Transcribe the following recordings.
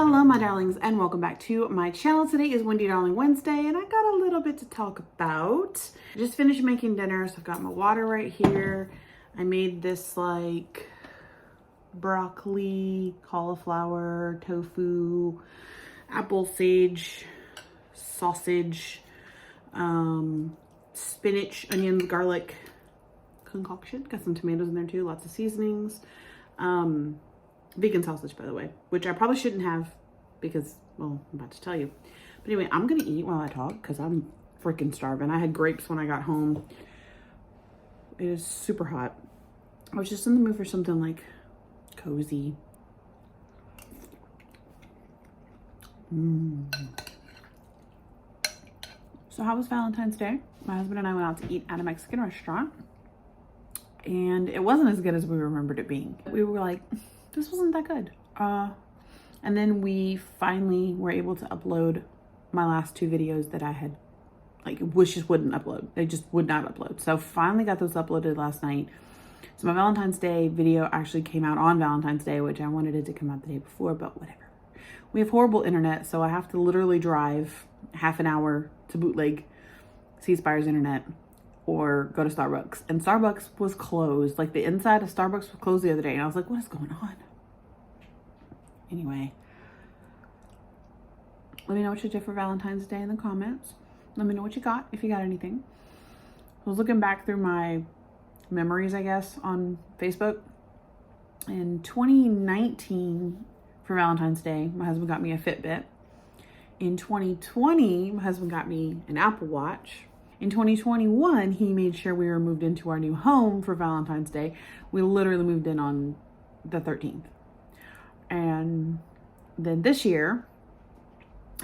Hello my darlings and welcome back to my channel. Today is Wendy Darling Wednesday and I got a little bit to talk about. I just finished making dinner, so I've got my water right here. I made this like broccoli, cauliflower, tofu, apple sage, sausage, spinach, onions, garlic concoction. Got some tomatoes in there too, lots of seasonings. Vegan sausage, by the way, which I probably shouldn't have because, well, I'm about to tell you. But anyway, I'm going to eat while I talk because I'm freaking starving. I had grapes when I got home. It is super hot. I was just in the mood for something like cozy. So how was Valentine's Day? My husband and I went out to eat at a Mexican restaurant. And it wasn't as good as we remembered it being. We were like, this wasn't that good. And then we finally were able to upload my last two videos that I had, like, just wouldn't upload. They just would not upload. So finally got those uploaded last night. So my Valentine's Day video actually came out on Valentine's Day, which I wanted it to come out the day before, but whatever. We have horrible internet, so I have to literally drive half an hour to bootleg C Spire's internet or go to Starbucks. And Starbucks was closed. Like, the inside of Starbucks was closed the other day. And I was like, what is going on? Anyway, let me know what you did for Valentine's Day in the comments. Let me know what you got, if you got anything. I was looking back through my memories, I guess, on Facebook. In 2019, for Valentine's Day, my husband got me a Fitbit. In 2020, my husband got me an Apple Watch. In 2021, he made sure we were moved into our new home for Valentine's Day. We literally moved in on the 13th. And then this year,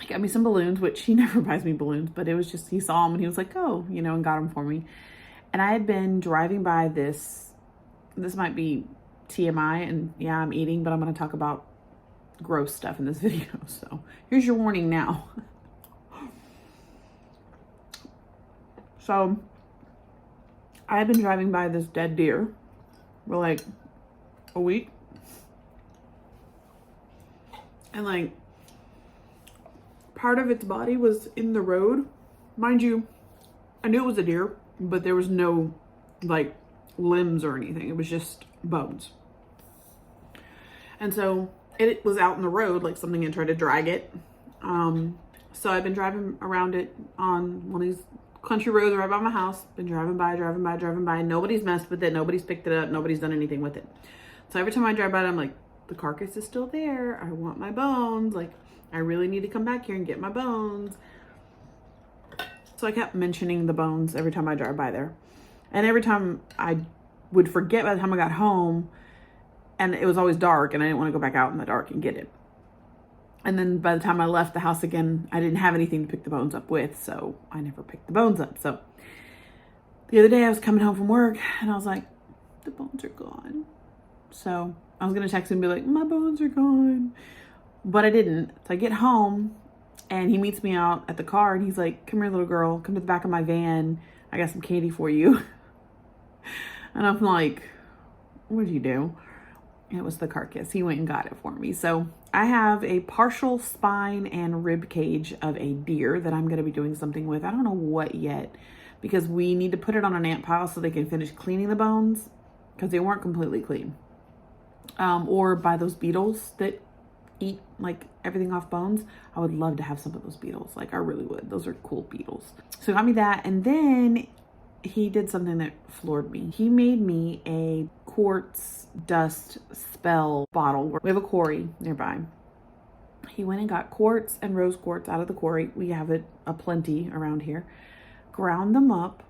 he got me some balloons, which he never buys me balloons, but it was just, he saw them and he was like, oh, you know, and got them for me. And I had been driving by this might be TMI, and yeah, I'm eating, but I'm going to talk about gross stuff in this video. So here's your warning now. So I had been driving by this dead deer for like a week. And like part of its body was in the road. Mind you, I knew it was a deer, but there was no like limbs or anything. It was just bones. And so it was out in the road, like something had tried to drag it. So I've been driving around it on one of these country roads right by my house. Been driving by. Nobody's messed with it. Nobody's picked it up. Nobody's done anything with it. So every time I drive by it, I'm like, the carcass is still there. I want my bones. Like, I really need to come back here and get my bones. So I kept mentioning the bones every time I drive by there. And every time I would forget by the time I got home, and it was always dark and I didn't want to go back out in the dark and get it. And then by the time I left the house again, I didn't have anything to pick the bones up with, so I never picked the bones up. So the other day I was coming home from work and I was like, the bones are gone. So I was going to text him and be like, my bones are gone. But I didn't. So I get home and he meets me out at the car and he's like, come here, little girl, come to the back of my van. I got some candy for you. And I'm like, what did you do? And it was the carcass. He went and got it for me. So I have a partial spine and rib cage of a deer that I'm going to be doing something with. I don't know what yet, because we need to put it on an ant pile so they can finish cleaning the bones because they weren't completely clean. Or by those beetles that eat like everything off bones. I would love to have some of those beetles. Like, I really would. Those are cool beetles. So he got me that. And then he did something that floored me. He made me a quartz dust spell bottle. We have a quarry nearby. He went and got quartz and rose quartz out of the quarry. We have it aplenty around here. Ground them up.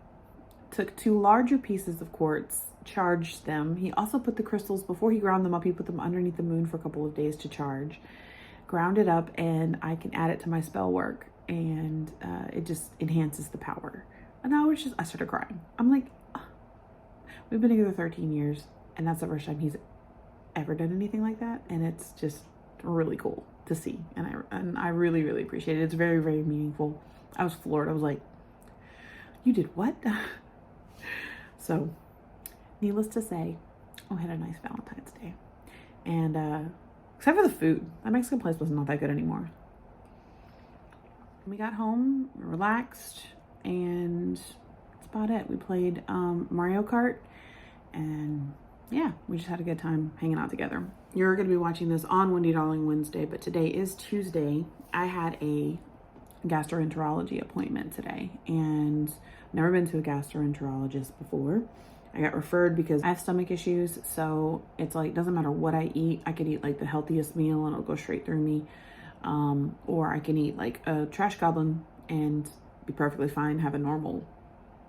Took two larger pieces of quartz, charged them. He also put the crystals, before he ground them up, he put them underneath the moon for a couple of days to charge. Ground it up, and I can add it to my spell work, and it just enhances the power. And I started crying. I'm like, oh. We've been together 13 years, and that's the first time he's ever done anything like that, and it's just really cool to see, and I really, really appreciate it. It's very, very meaningful. I was floored. I was like, you did what? So needless to say, I had a nice Valentine's Day, and Except for the food. That Mexican place was not that good anymore. We got home, relaxed, and that's about it. We played Mario Kart, and yeah, we just had a good time hanging out together. You're going to be watching this on Wendy Darling Wednesday, but today is Tuesday. I had a gastroenterology appointment today, and I've never been to a gastroenterologist before. I got referred because I have stomach issues, so it's like, doesn't matter what I eat. I could eat like the healthiest meal and it'll go straight through me. Or I can eat like a trash goblin and be perfectly fine, have a normal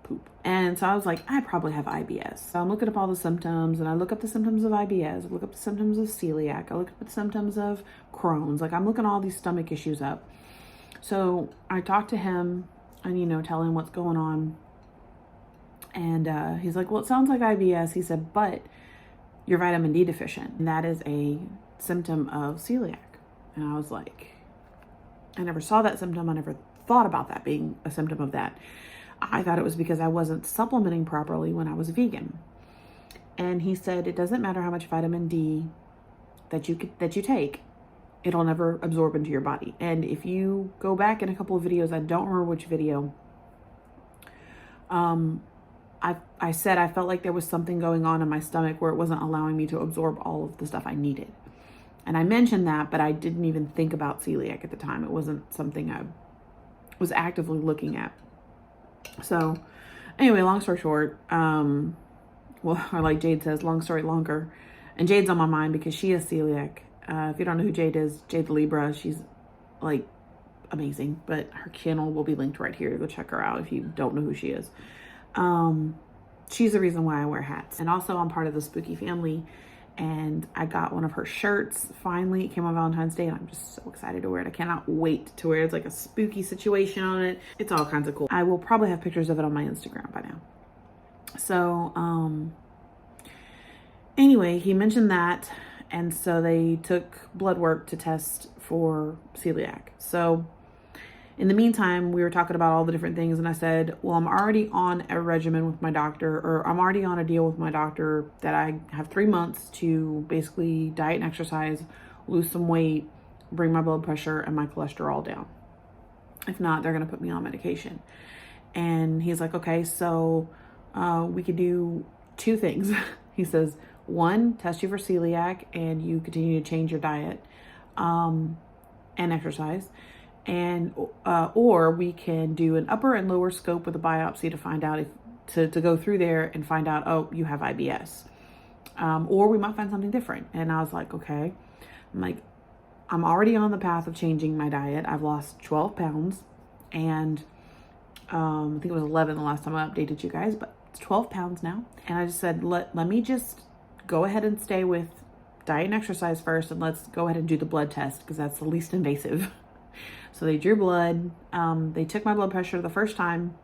poop. And so I was like, I probably have IBS. So I'm looking up all the symptoms, and I look up the symptoms of IBS, I look up the symptoms of celiac, I look up the symptoms of Crohn's. Like, I'm looking all these stomach issues up. So I talked to him and, you know, tell him what's going on. And he's like, well, it sounds like IBS. He said, but you're vitamin D deficient. And that is a symptom of celiac. And I was like, I never saw that symptom. I never thought about that being a symptom of that. I thought it was because I wasn't supplementing properly when I was vegan. And he said, it doesn't matter how much vitamin D that you take, it'll never absorb into your body. And if you go back in a couple of videos, I don't remember which video, I said I felt like there was something going on in my stomach where it wasn't allowing me to absorb all of the stuff I needed. And I mentioned that, but I didn't even think about celiac at the time. It wasn't something I was actively looking at. So anyway, long story short, well, or like Jade says, long story longer. And Jade's on my mind because she is celiac. If you don't know who Jade is, Jade the Libra, she's like amazing, but her channel will be linked right here. Go check her out if you don't know who she is. She's the reason why I wear hats. And also I'm part of the spooky family, and I got one of her shirts. Finally, it came on Valentine's Day, and I'm just so excited to wear it. I cannot wait to wear it. It's like a spooky situation on it. It's all kinds of cool. I will probably have pictures of it on my Instagram by now. So, anyway, he mentioned that. And so they took blood work to test for celiac. So in the meantime, we were talking about all the different things, and I said, well, I'm already on a regimen with my doctor, or I'm already on a deal with my doctor that I have 3 months to basically diet and exercise, lose some weight, bring my blood pressure and my cholesterol down. If not, they're going to put me on medication. And he's like, okay, so we could do 2 things. He says, 1, test you for celiac and you continue to change your diet and exercise. And or we can do an upper and lower scope with a biopsy to find out if to go through there and find out, oh, you have IBS. Or we might find something different. And I was like, okay. I'm like, I'm already on the path of changing my diet. I've lost 12 pounds, and I think it was 11 the last time I updated you guys, but it's 12 pounds now. And I just said, let me just go ahead and stay with diet and exercise first, and let's go ahead and do the blood test because that's the least invasive. So they drew blood. They took my blood pressure the first time.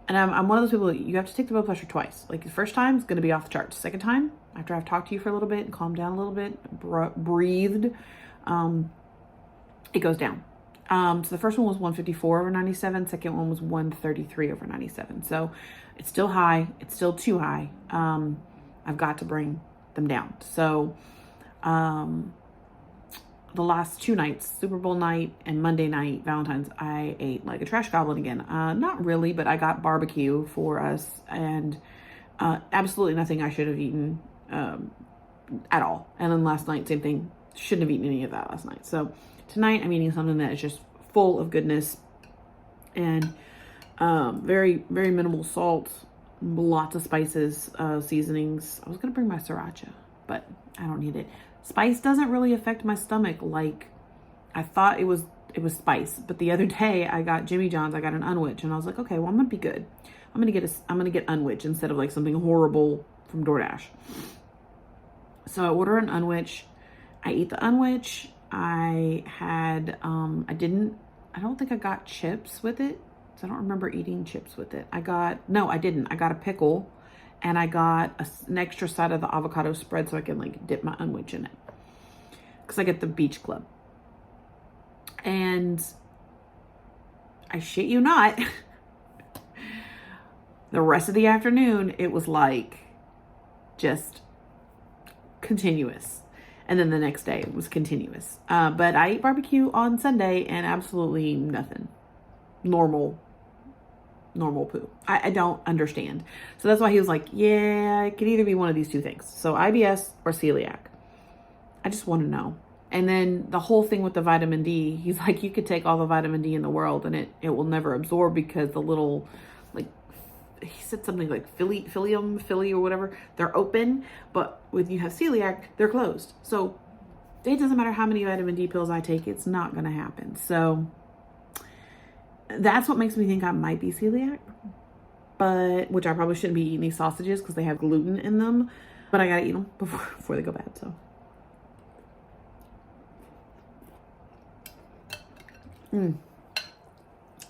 And I'm one of those people, you have to take the blood pressure twice. Like, the first time is going to be off the charts. Second time, after I've talked to you for a little bit and calmed down a little bit, breathed, it goes down. So the first one was 154/97. Second one was 133/97. So it's still high. It's still too high. I've got to bring them down. So, the last 2 nights, Superbowl night and Monday night, Valentine's, I ate like a trash goblin again. Not really, but I got barbecue for us, and absolutely nothing I should have eaten at all. And then last night, same thing. Shouldn't have eaten any of that last night. So tonight I'm eating something that is just full of goodness and very, very minimal salt, lots of spices, seasonings. I was going to bring my sriracha, but I don't need it. Spice doesn't really affect my stomach like I thought it was spice. But the other day I got Jimmy John's, I got an unwich, and I was like, okay, well, I'm gonna be good. I'm gonna get unwich instead of like something horrible from DoorDash. So I order an unwich. I eat the unwich. I had I don't think I got chips with it. So I don't remember eating chips with it. I didn't. I got a pickle. And I got an extra side of the avocado spread so I can like dip my unwich in it. Because I get the Beach Club. And I shit you not, the rest of the afternoon, it was like just continuous. And then the next day it was continuous. But I ate barbecue on Sunday and absolutely nothing. Normal poo. I don't understand. So that's why he was like, yeah, it could either be one of these two things. So IBS or celiac. I just want to know. And then the whole thing with the vitamin D, he's like, you could take all the vitamin D in the world and it will never absorb because the little, like, he said something like philly or whatever, they're open, but when you have celiac, they're closed. So it doesn't matter how many vitamin D pills I take, it's not going to happen. So that's what makes me think I might be celiac, but which I probably shouldn't be eating these sausages because they have gluten in them, but I got to eat them before they go bad. So.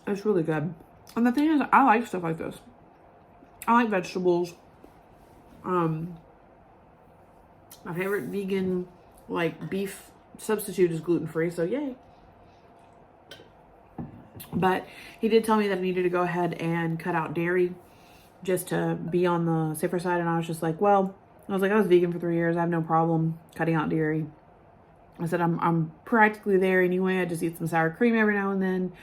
It's really good. And the thing is, I like stuff like this. I like vegetables. My favorite vegan, like, beef substitute is gluten-free, so yay. But he did tell me that I needed to go ahead and cut out dairy just to be on the safer side. And I was just like, well, I was vegan for 3 years. I have no problem cutting out dairy. I said, I'm practically there anyway. I just eat some sour cream every now and then.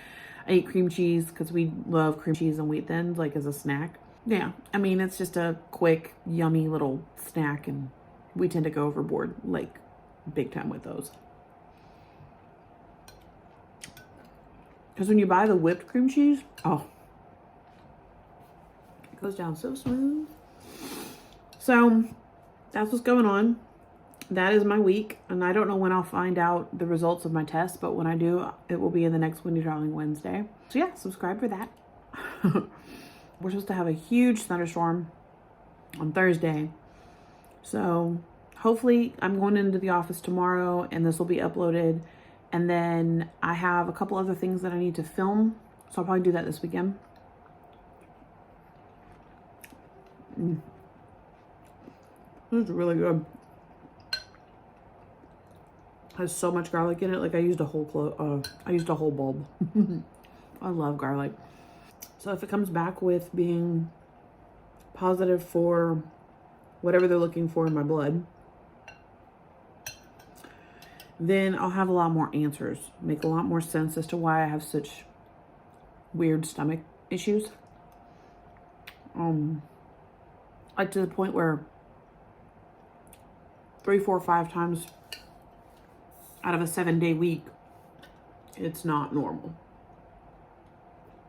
I eat cream cheese because we love cream cheese and wheat thins, like, as a snack. Yeah, I mean, it's just a quick, yummy little snack, and we tend to go overboard, like, big time with those. Because when you buy the whipped cream cheese, oh, it goes down so smooth. So that's what's going on. That is my week, and I don't know when I'll find out the results of my test, but when I do, it will be in the next Wendy Darling Wednesday. So yeah, subscribe for that. We're supposed to have a huge thunderstorm on Thursday. So hopefully I'm going into the office tomorrow and this will be uploaded. And then I have a couple other things that I need to film. So I'll probably do that this weekend. This is really good. Has so much garlic in it. Like, I used a whole bulb. I love garlic. So if it comes back with being positive for whatever they're looking for in my blood, then I'll have a lot more answers. Make a lot more sense as to why I have such weird stomach issues. Like, to the point where 3, 4, 5 times out of a 7-day week, it's not normal.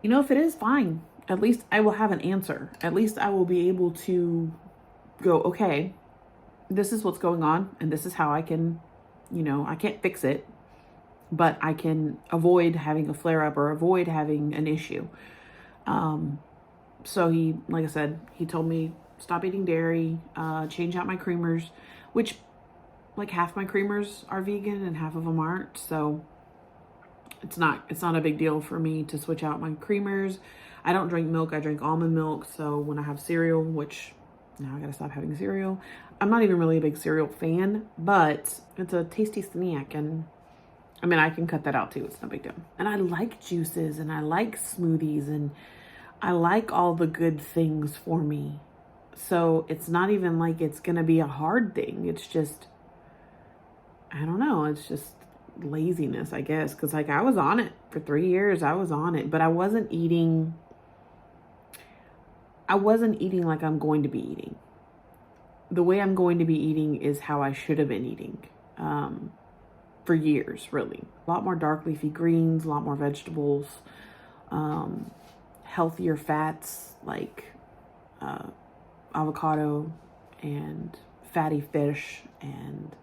You know, if it is, fine. At least I will have an answer. At least I will be able to go, okay, this is what's going on, and this is how I can, you know, I can't fix it, but I can avoid having a flare-up or avoid having an issue. So he, like I said, he told me stop eating dairy, change out my creamers, which, like, half my creamers are vegan and half of them aren't. So it's not a big deal for me to switch out my creamers. I don't drink milk. I drink almond milk. So when I have cereal, which now I gotta stop having cereal. I'm not even really a big cereal fan, but it's a tasty snack. And I mean, I can cut that out too. It's no big deal. And I like juices and I like smoothies and I like all the good things for me. So it's not even like it's gonna be a hard thing. It's just, I don't know. It's just laziness, I guess. Because, like, I was on it for 3 years. I was on it, but I wasn't eating like I'm going to be eating. The way I'm going to be eating is how I should have been eating for years, really. A lot more dark leafy greens, a lot more vegetables, healthier fats like avocado and fatty fish and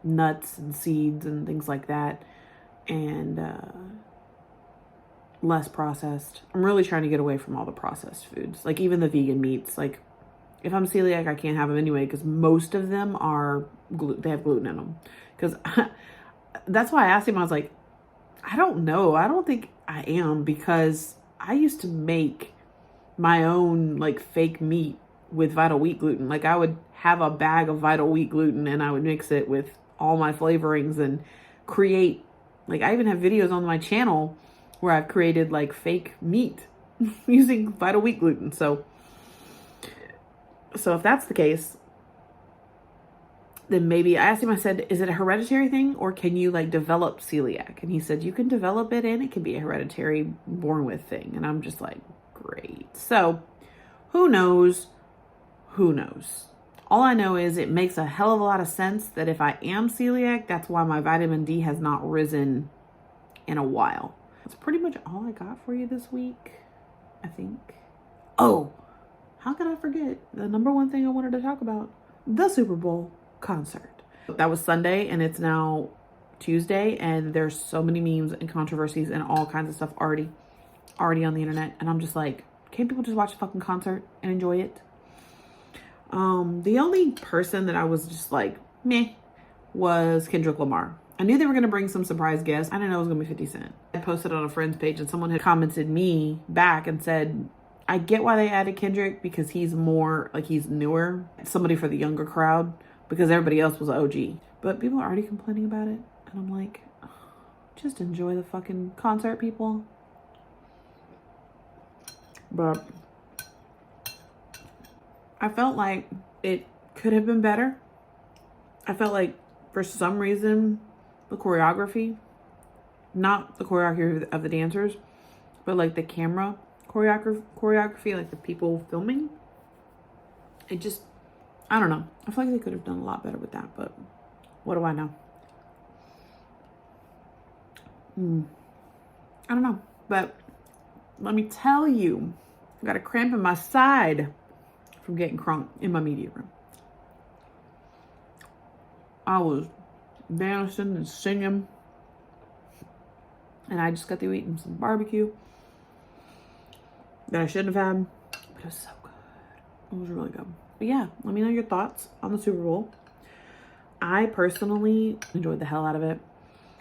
nuts and seeds and things like that, and less processed. I'm really trying to get away from all the processed foods, like even the vegan meats. Like, if I'm celiac, I can't have them anyway because most of them are they have gluten in them. Because that's why I asked him. I was like, I don't know. I don't think I am, because I used to make my own, like, fake meat with Vital Wheat gluten. Like, I would have a bag of Vital Wheat gluten and I would mix it with all my flavorings and create, like, I even have videos on my channel where I've created, like, fake meat using Vital Wheat gluten. So if that's the case, then maybe I asked him, I said, is it a hereditary thing or can you like develop celiac? And he said, you can develop it and it can be a hereditary born with thing. And I'm just like, great. So who knows? Who knows? All I know is it makes a hell of a lot of sense that if I am celiac, that's why my vitamin D has not risen in a while. That's pretty much all I got for you this week, I think. Oh, how could I forget the number one thing I wanted to talk about? The Super Bowl concert. That was Sunday and it's now Tuesday, and there's so many memes and controversies and all kinds of stuff already on the internet. And I'm just like, can't people just watch a fucking concert and enjoy it? The only person that I was just like, meh, was Kendrick Lamar. I knew they were going to bring some surprise guests. I didn't know it was going to be 50 Cent. I posted on a friend's page and someone had commented me back and said, I get why they added Kendrick because he's more, like he's newer. Somebody for the younger crowd because everybody else was OG. But people are already complaining about it. And I'm like, oh, just enjoy the fucking concert, people. But I felt like it could have been better. I felt like for some reason, the choreography, not the choreography of the dancers, but like the camera choreography, like the people filming, it just, I don't know. I feel like they could have done a lot better with that, but what do I know? I don't know. But let me tell you, I got a cramp in my side from getting crunk in my media room. I was dancing and singing, and I just got through eating some barbecue that I shouldn't have had, but it was so good. It was really good. But yeah, let me know your thoughts on the Super Bowl. I personally enjoyed the hell out of it.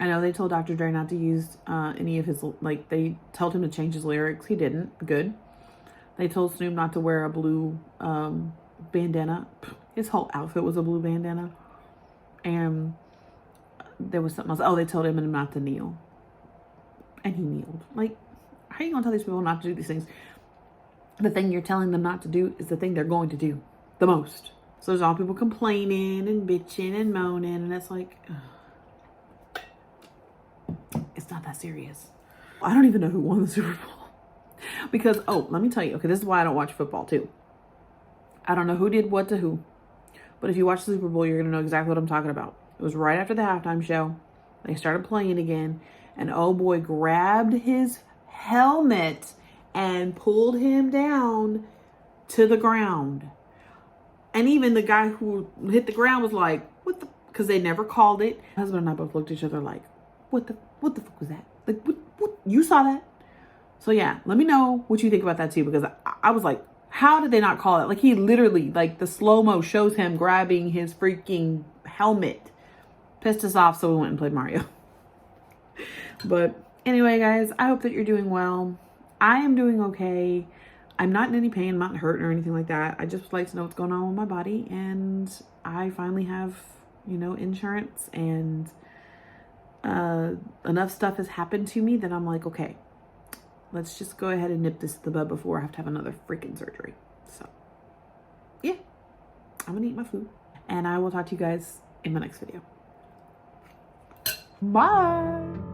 I know they told Dr. Dre not to use any of his, like, they told him to change his lyrics. He didn't. Good. They told Snoop not to wear a blue bandana. His whole outfit was a blue bandana. And there was something else. Oh, they told him not to kneel. And he kneeled. Like, how are you going to tell these people not to do these things? The thing you're telling them not to do is the thing they're going to do the most. So there's all people complaining and bitching and moaning. And it's like, ugh. It's not that serious. I don't even know who won the Super Bowl. Because, oh, let me tell you. Okay, this is why I don't watch football too. I don't know who did what to who. But if you watch the Super Bowl, you're going to know exactly what I'm talking about. It was right after the halftime show. They started playing again. And oh boy, grabbed his helmet and pulled him down to the ground. And even the guy who hit the ground was like, what the, because they never called it. My husband and I both looked at each other like, what the fuck was that? Like, what, you saw that? So yeah, let me know what you think about that too, because I was like, how did they not call it? Like, he literally, like, the slow-mo shows him grabbing his freaking helmet. Pissed us off, so we went and played Mario. But anyway, guys, I hope that you're doing well. I am doing okay. I'm not in any pain, I'm not hurting or anything like that. I just like to know what's going on with my body. And I finally have, you know, insurance, and enough stuff has happened to me that I'm like, okay, let's just go ahead and nip this in the bud before I have to have another freaking surgery. So, yeah, I'm gonna eat my food, and I will talk to you guys in my next video. Bye.